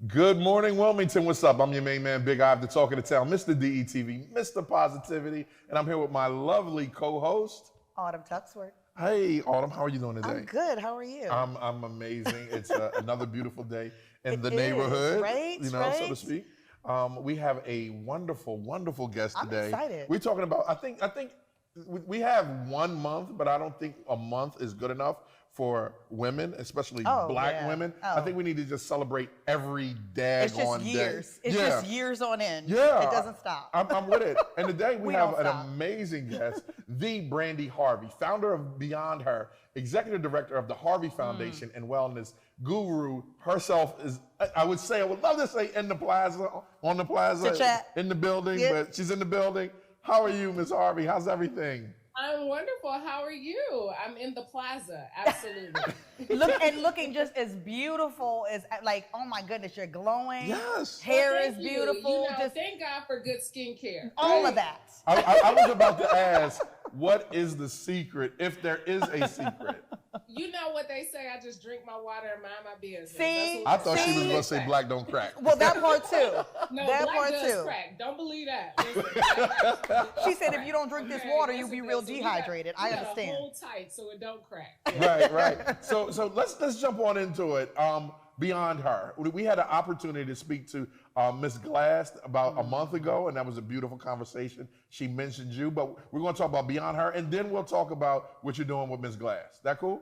Good morning, Wilmington. What's up? I'm your main man, Big Ive, the talk of the town, Mr. DETV, Mr. Positivity, and I'm here with my lovely co-host, Autumn Tuxward. Hey, Autumn, how are you doing today? I'm good. How are you? I'm amazing. It's another beautiful day in the It neighborhood, is, right? you know, Right? so to speak. We have a wonderful, wonderful guest I'm today. excited. We're talking about, I think we have 1 month, but I don't think a month is good enough for women, especially black women. I think we need to just celebrate every daggone day. It's just years. It's just years on end. Yeah. It doesn't stop. I'm with it. And today we have don't an stop. amazing guest, the Brandi Harvey, founder of Beyond Her, executive director of the Harvey Foundation and wellness guru herself is, I would love to say in the plaza, on the plaza, Chit-chat. in the building, Yep. but she's in the building. How are you, Miss Harvey? How's everything? I'm wonderful. How are you? I'm in the plaza. Absolutely. Looking just as beautiful as, like, oh my goodness, you're glowing. Yes. Hair Well, is thank you. beautiful. You know, Just thank God for good skincare. all right? of that. I was about to ask, what is the secret, if there is a secret? You know what they say, I just drink my water and mind my business. See? I thought she was See? going to say black don't crack. Well, that part too. No, that black part does too. crack. Don't believe that. Listen, She said if you don't drink this water, you'll be listen, real so we dehydrated. I gotta understand. hold tight so it don't crack. Right. So let's jump on into it. Beyond Her, we had an opportunity to speak to Miss Glass about a month ago, and that was a beautiful conversation. She mentioned you, but we're going to talk about Beyond Her, and then we'll talk about what you're doing with Miss Glass. That cool?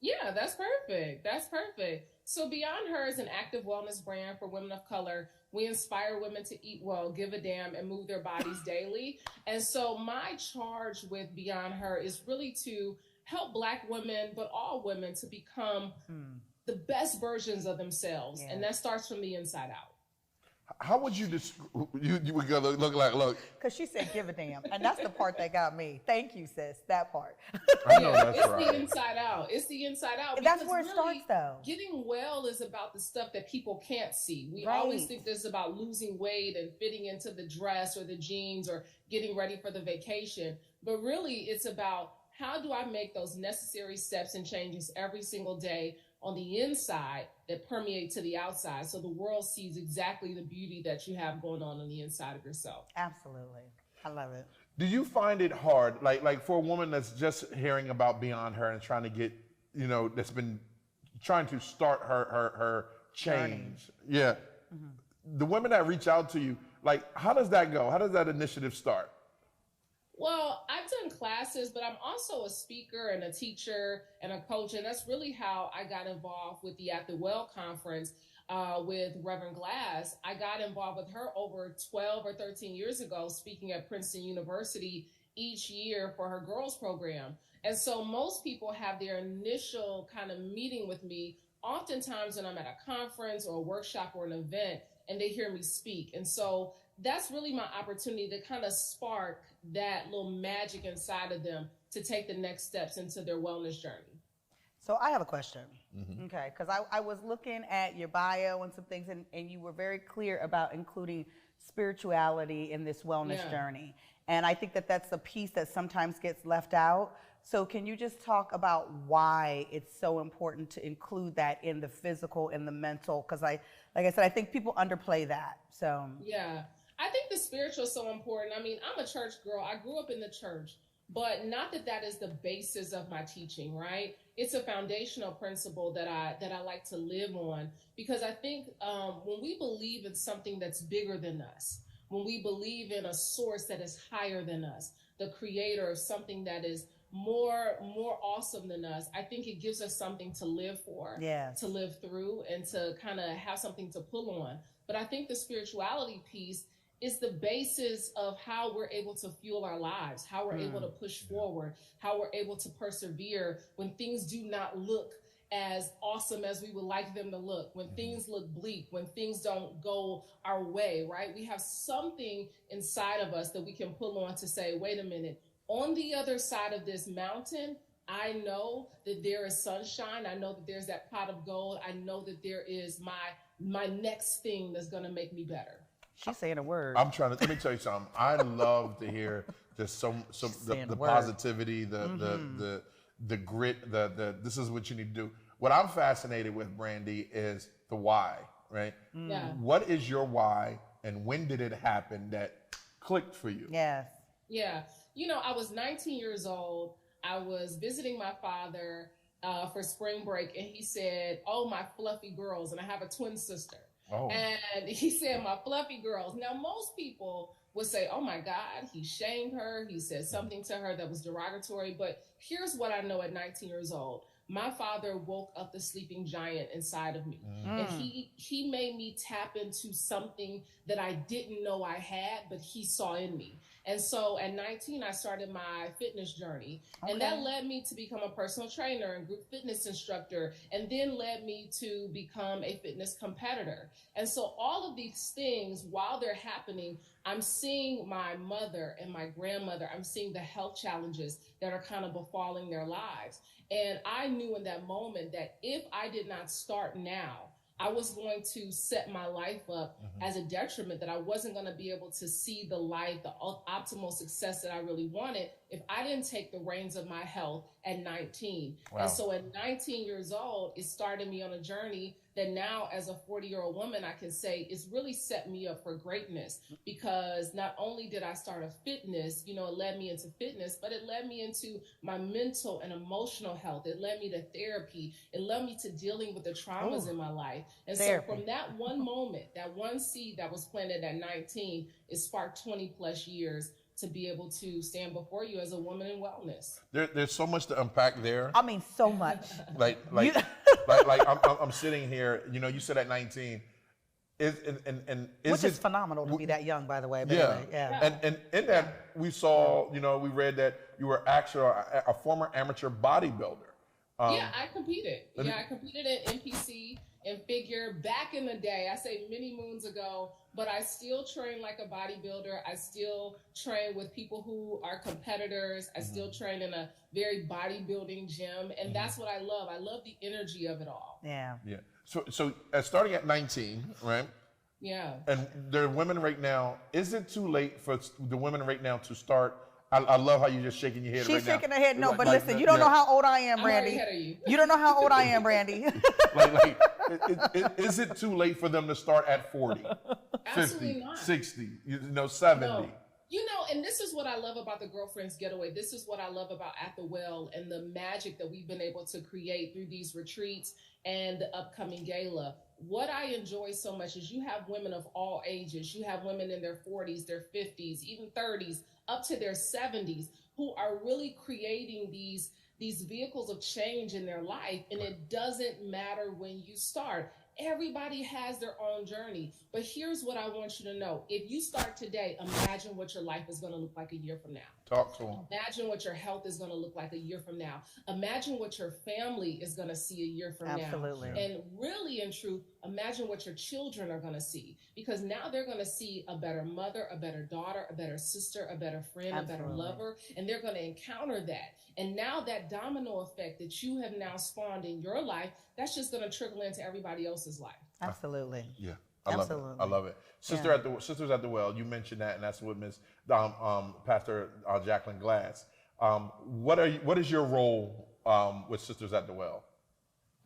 Yeah, that's perfect. That's perfect. So Beyond Her is an active wellness brand for women of color. We inspire women to eat well, give a damn, and move their bodies daily. And so my charge with Beyond Her is really to help Black women, but all women, to become the best versions of themselves. Yeah. And that starts from the inside out. How would you you would go look? Because she said give a damn. And that's the part that got me. Thank you, sis. That part. I know that's It's right. the inside out. It's the inside out. That's because where it really, starts, though. Getting well is about the stuff that people can't see. We Right. always think this is about losing weight and fitting into the dress or the jeans or getting ready for the vacation. But really, it's about how do I make those necessary steps and changes every single day on the inside that permeate to the outside, so the world sees exactly the beauty that you have going on the inside of yourself. Absolutely. I love it. Do you find it hard, like for a woman that's just hearing about Beyond Her and trying to get, that's been trying to start her change? Yeah. The women that reach out to you, like, how does that go? How does that initiative start? Well, I've done classes, but I'm also a speaker and a teacher and a coach, and that's really how I got involved with the At the Well conference with Reverend Glass. I got involved with her over 12 or 13 years ago, speaking at Princeton University each year for her girls program. And so most people have their initial kind of meeting with me oftentimes when I'm at a conference or a workshop or an event, and they hear me speak. And so that's really my opportunity to kind of spark that little magic inside of them to take the next steps into their wellness journey. So I have a question. Okay, because I was looking at your bio and some things, and you were very clear about including spirituality in this wellness journey. And I think that that's a piece that sometimes gets left out. So can you just talk about why it's so important to include that in the physical and the mental? Because like I said, I think people underplay that. So yeah, I think the spiritual is so important. I mean, I'm a church girl. I grew up in the church, but not that is the basis of my teaching, right? it's a foundational principle that I like to live on, because I think when we believe in something that's bigger than us, when we believe in a source that is higher than us, the creator of something that is more awesome than us, I think it gives us something to live for, to live through, and to kind of have something to pull on. But I think the spirituality piece is the basis of how we're able to fuel our lives, how we're able to push forward, how we're able to persevere when things do not look as awesome as we would like them to look, when things look bleak, when things don't go our way, right? We have something inside of us that we can pull on to say, wait a minute, on the other side of this mountain, I know that there is sunshine. I know that there's that pot of gold. I know that there is my next thing that's going to make me better. She's saying a word. I'm trying to, let me tell you something. I love to hear just the positivity, the grit, this is what you need to do. What I'm fascinated with, Brandi, is the why, right? Yeah. What is your why, and when did it happen that clicked for you? Yes. Yeah. You know, I was 19 years old. I was visiting my father for spring break, and he said, "Oh, my fluffy girls," and I have a twin sister. Oh. And he said, "My fluffy girls." Now, most people would say, "Oh my God, he shamed her. He said something to her that was derogatory." But here's what I know at 19 years old. My father woke up the sleeping giant inside of me. And he made me tap into something that I didn't know I had, but he saw in me. And so at 19, I started my fitness journey. Okay. And that led me to become a personal trainer and group fitness instructor, and then led me to become a fitness competitor. And so all of these things, while they're happening, I'm seeing my mother and my grandmother, I'm seeing the health challenges that are kind of befalling their lives. And I knew in that moment that if I did not start now, I was going to set my life up as a detriment, that I wasn't going to be able to see the life, the optimal success that I really wanted if I didn't take the reins of my health at 19. Wow. And so at 19 years old, it started me on a journey that now, as a 40-year-old woman, I can say it's really set me up for greatness, because not only did I start a fitness, you know, it led me into fitness, but it led me into my mental and emotional health. It led me to therapy. It led me to dealing with the traumas in my life. And so from that one moment, that one seed that was planted at 19, it sparked 20 plus years to be able to stand before you as a woman in wellness. There's so much to unpack there. I mean, so much. like I'm sitting here, you know, you said at 19, which is phenomenal to be that young, by the way. But yeah. Anyway, yeah. And in that we saw, you know, we read that you were actually a former amateur bodybuilder. Yeah, I competed. Yeah, I competed at NPC and figure back in the day. I say many moons ago, but I still train like a bodybuilder. I still train with people who are competitors. I still train in a very bodybuilding gym, and that's what I love. I love the energy of it all. Yeah. Yeah. So starting at 19, right? Yeah. And there are women right now. Is it too late for the women right now to start? I love how you're just shaking your head. She's right now. shaking her head. No, like, but listen, you don't know how old I am, Brandi. You don't know how old I am, Brandi. Is it too late for them to start at 40, 50, 60, 70? No. You know, and this is what I love about the Girlfriends Getaway. This is what I love about At the Well and the magic that we've been able to create through these retreats and the upcoming gala. What I enjoy so much is you have women of all ages. You have women in their 40s, their 50s, even 30s, up to their 70s, who are really creating these vehicles of change in their life. And it doesn't matter when you start. Everybody has their own journey. But here's what I want you to know. If you start today, imagine what your life is going to look like a year from now. Talk to them. Imagine what your health is going to look like a year from now. Imagine what your family is going to see a year from now. Absolutely. And really, in truth, imagine what your children are going to see. Because now they're going to see a better mother, a better daughter, a better sister, a better friend, a better lover. And they're going to encounter that. And now that domino effect that you have now spawned in your life, that's just going to trickle into everybody else's life. Absolutely. Yeah. I love it. Sisters at the Well, you mentioned that, and that's what Miss Pastor Jacqueline Glass. What is your role with Sisters at the Well?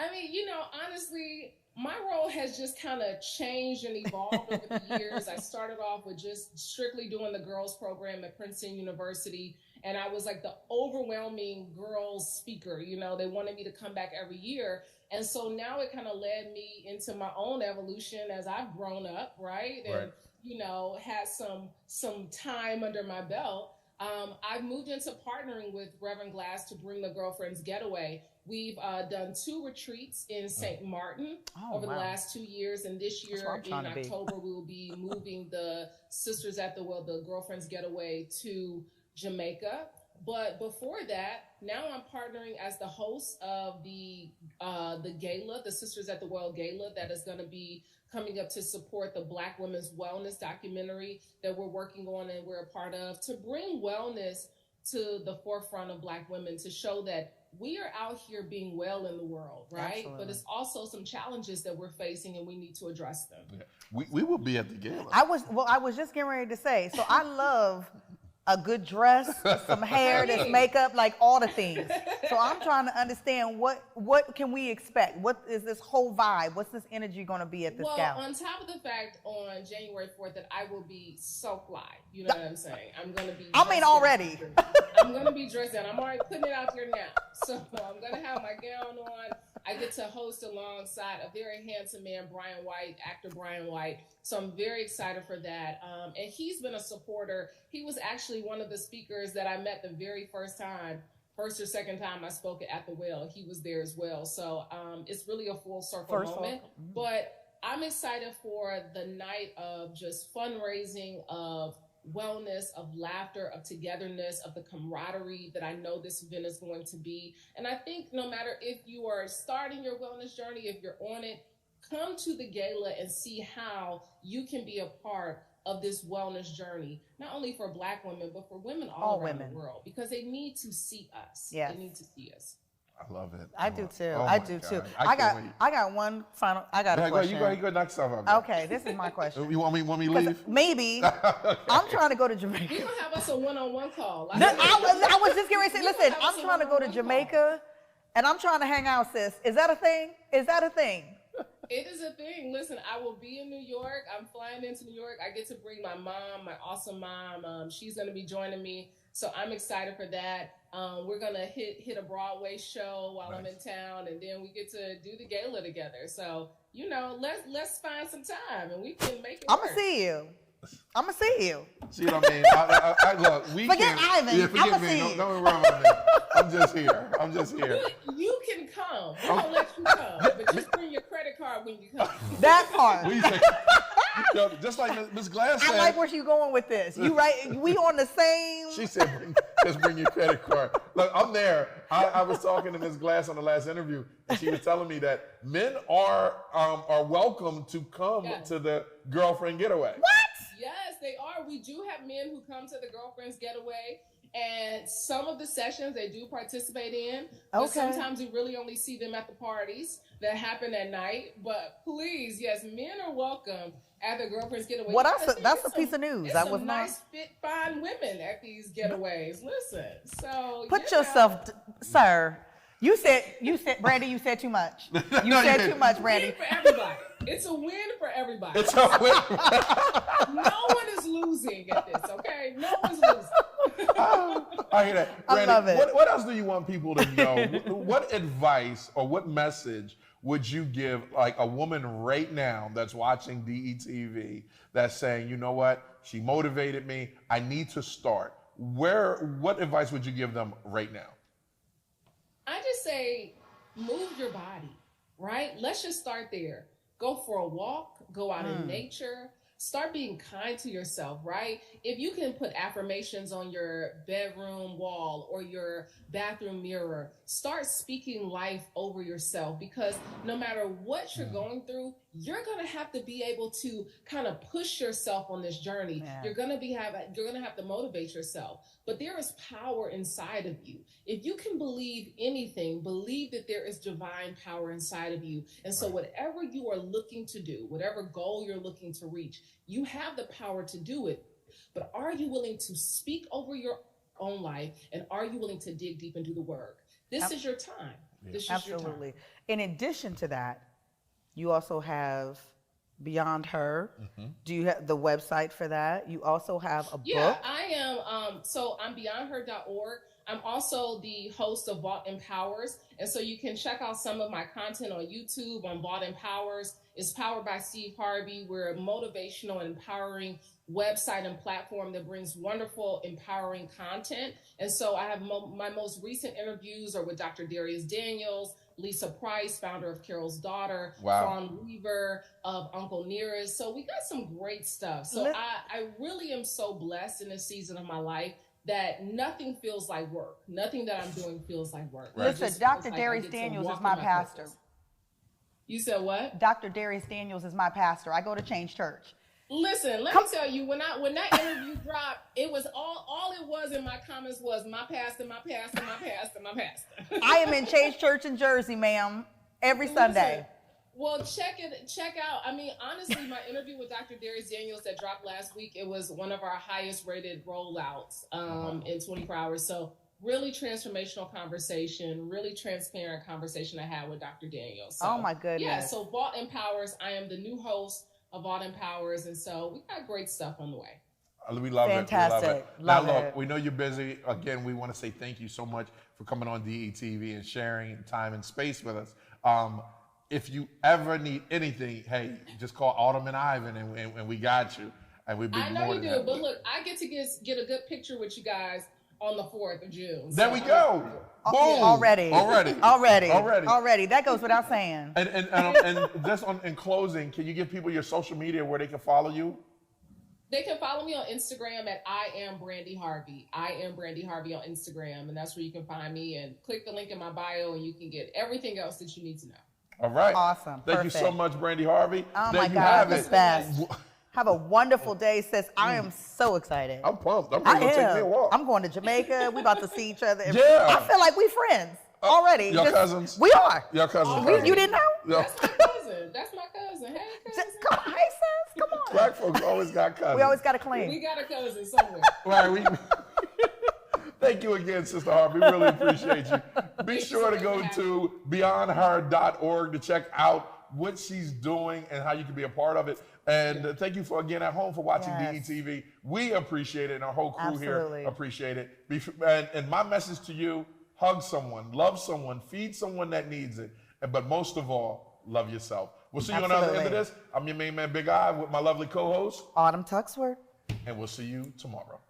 I mean, you know, honestly, my role has just kind of changed and evolved over the years. I started off with just strictly doing the girls program at Princeton University. And I was like the overwhelming girls speaker. You know, they wanted me to come back every year. And so now it kind of led me into my own evolution as I've grown up, right? And, you know, had some time under my belt. I've moved into partnering with Reverend Glass to bring the Girlfriends Getaway. We've done 2 retreats in St. Martin over the last 2 years. And this year in October, we will be moving the Sistahs at the Well, the Girlfriends Getaway to Jamaica. But before that, now I'm partnering as the host of the gala, the Sistahs at the Well Gala, that is going to be coming up to support the Black Women's Wellness documentary that we're working on and we're a part of, to bring wellness to the forefront of Black women, to show that we are out here being well in the world, right? Absolutely. But it's also some challenges that we're facing and we need to address them. Yeah. We will be at the gala. I was just getting ready to say, so I love a good dress, some hair, this makeup, like all the things. So I'm trying to understand what can we expect? What is this whole vibe? What's this energy going to be at this gala? Well, on top of the fact on January 4th that I will be so fly, you know what I'm saying? I'm going to be already. I'm going to be dressed down. I'm already putting it out there now. So I'm going to have my gown on. I get to host alongside a very handsome man, actor Brian White. So I'm very excited for that. And he's been a supporter. He was actually one of the speakers that I met the very first or second time I spoke at the Well. He was there as well. So it's really a full circle moment. But I'm excited for the night of just fundraising, of wellness, of laughter, of togetherness, of the camaraderie that I know this event is going to be. And I think no matter if you are starting your wellness journey, if you're on it, come to the gala and see how you can be a part of this wellness journey, not only for Black women, but for women all around the world, because they need to see us. Yes. They need to see us. I love it. I do too. Oh I do too. I got one final. I got a question. You go knock stuff out. Okay, this is my question. You want me to leave? Maybe. Okay. I'm trying to go to Jamaica. You're gonna have us a one-on-one call. I was just getting ready to say, listen, I'm trying to go to Jamaica, and I'm trying to hang out, sis. Is that a thing? Is that a thing? It is a thing. Listen, I will be in New York. I'm flying into New York. I get to bring my mom, my awesome mom. She's going to be joining me. So I'm excited for that. We're going to hit a Broadway show while I'm in town, and then we get to do the gala together. So, you know, let's find some time and we can make it work. I'm going to see you. I'm going to see you. See what I mean? I look, forget Ivan. Yeah, forget me. Don't worry about me. I'm just here. You can come. I'm going to let you come. But just bring your credit card when you come. That part. Just like Ms. Glass said. I like where she's going with this. You right? We on the same. She said, just bring your credit card. Look, I'm there. I was talking to Ms. Glass on the last interview, and she was telling me that men are welcome to come to the Girlfriend Getaway. What? Yes, they are. We do have men who come to the Girlfriends Getaway, and some of the sessions they do participate in. But sometimes we really only see them at the parties that happen at night. But please, yes, men are welcome at the Girlfriends Getaway. Well, that's a piece of news. That was nice, fit, fine women at these getaways. Listen, so put yourself, sir. You said, Brandi, you said too much. You said too much, Brandi. For everybody. It's a win for everybody. It's a win. No one is losing at this, okay? No one's losing. I hear that. Brandi, I love it. What else do you want people to know? What advice or what message would you give like a woman right now that's watching DETV that's saying, you know what, she motivated me, I need to start. What advice would you give them right now? I just say, move your body, right? Let's just start there. Go for a walk, go out in nature, start being kind to yourself, right? If you can put affirmations on your bedroom wall or your bathroom mirror, start speaking life over yourself, because no matter what you're going through, you're going to have to be able to kind of push yourself on this journey. Yeah. You're going to have to motivate yourself, but there is power inside of you. If you can believe anything, believe that there is divine power inside of you. And so whatever you are looking to do, whatever goal you're looking to reach, you have the power to do it. But are you willing to speak over your own life? And are you willing to dig deep and do the work? This is your time. This is your time. In addition to that, you also have Beyond Her. Do you have the website for that? You also have a Yeah, book? I am. So I'm beyondher.org. I'm also the host of Vault Empowers. And so you can check out some of my content on YouTube on Vault Empowers. It's powered by Steve Harvey. We're a motivational and empowering website and platform that brings wonderful, empowering content. And so I have my most recent interviews are with Dr. Darius Daniels, Lisa Price, founder of Carol's Daughter, Fawn Weaver of Uncle Nearest. So we got some great stuff. So I really am so blessed in this season of my life that nothing feels like work. Nothing that I'm doing feels like work. Right. Listen, Dr. Darius Daniels is my pastor. Purpose. You said what? Dr. Darius Daniels is my pastor. I go to Change Church. Listen, let me tell you, when that interview dropped, it was all it was in my comments was my pastor, my pastor, my pastor, my pastor. I am in Change Church in Jersey, ma'am, every Sunday. Well, check out. I mean, honestly, my interview with Dr. Darius Daniels that dropped last week, it was one of our highest rated rollouts in 24 hours. So really transformational conversation, really transparent conversation I had with Dr. Daniels. So, oh my goodness. Yeah, so Vault Empowers, I am the new host of Vault Empowers, and so we got great stuff on the way. We love Fantastic. it. We love it. Love now, look, it. we know you're busy. Again, we want to say thank you so much for coming on DETV and sharing time and space with us. If you ever need anything, hey, just call Autumn and Ivan, and we got you. And we'd be I know more you than do, happy. but look, I get to get a good picture with you guys on the 4th of June. There we go. Boom. Already. That goes without saying. And just in closing, can you give people your social media where they can follow you? They can follow me on Instagram at I am Brandi Harvey. I am Brandi Harvey on Instagram, and that's where you can find me. And click the link in my bio, and you can get everything else that you need to know. All right. Awesome. Thank you so much, Brandi Harvey. Oh there my you God, have the it. best. Have a wonderful day, sis. I am so excited. I'm pumped. I'm ready to take me a walk. I'm going to Jamaica. We about to see each other. Yeah. I feel like we friends already. Your cousins? We are. Your cousins. You didn't know? That's my cousin. That's my cousin. Hey, cousin. Come on, hey, sis. Come on. Black folks always got cousins. We always got a claim. We got a cousin somewhere. Right. Thank you again, Sister Harvey. We really appreciate you. Be sure to go to beyondher.org to check out what she's doing and how you can be a part of it. And thank you for, again, at home for watching DETV. We appreciate it, and our whole crew here appreciate it. And my message to you, hug someone, love someone, feed someone that needs it. But most of all, love yourself. We'll see you on the other end of this. I'm your main man, Big I, with my lovely co-host, Autumn Tuxward. and we'll see you tomorrow.